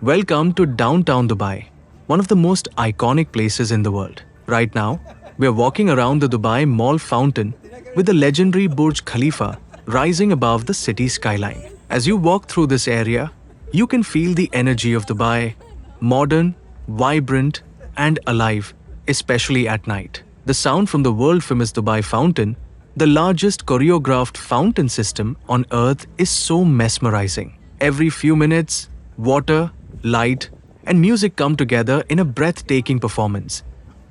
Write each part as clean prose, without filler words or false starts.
Welcome to downtown Dubai, one of the most iconic places in the world. Right now, we are walking around the Dubai Mall fountain with the legendary Burj Khalifa rising above the city skyline. As you walk through this area, you can feel the energy of Dubai, modern, vibrant, and alive, especially at night. The sound from the world-famous Dubai fountain, the largest choreographed fountain system on earth, is so mesmerizing. Every few minutes, water, light, and music come together in a breathtaking performance,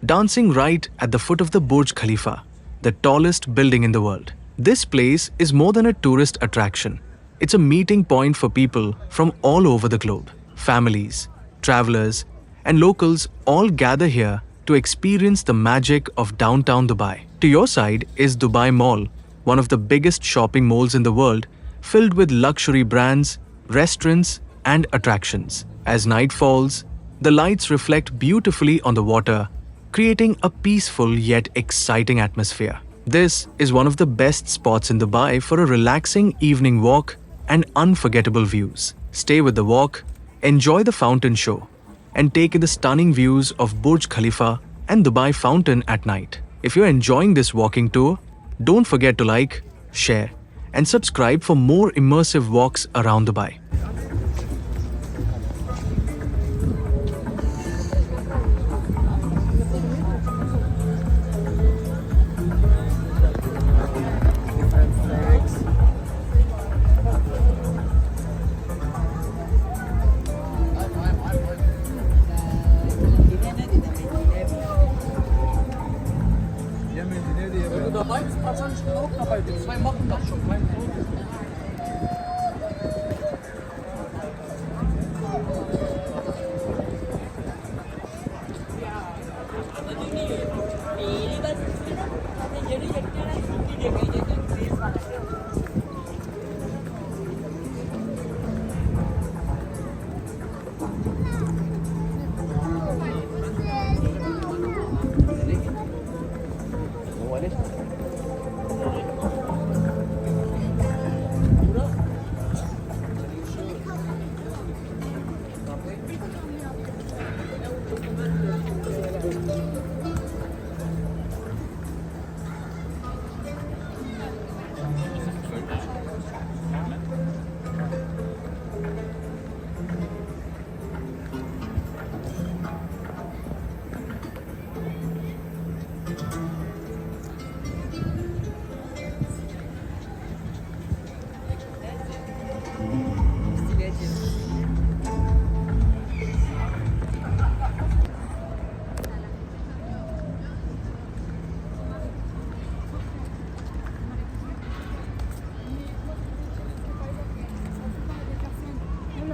dancing right at the foot of the Burj Khalifa, the tallest building in the world. This place is more than a tourist attraction. It's a meeting point for people from all over the globe. Families, travelers, and locals all gather here to experience the magic of downtown Dubai. To your side is Dubai Mall, one of the biggest shopping malls in the world, filled with luxury brands, restaurants, and attractions. As night falls, the lights reflect beautifully on the water, creating a peaceful yet exciting atmosphere. This is one of the best spots in Dubai for a relaxing evening walk and unforgettable views. Stay with the walk, enjoy the fountain show, and take in the stunning views of Burj Khalifa and Dubai Fountain at night. If you're enjoying this walking tour, don't forget to like, share, and subscribe for more immersive walks around Dubai.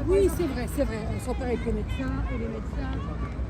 Oui, c'est vrai, c'est vrai. On s'en parle avec les médecins et les médecins.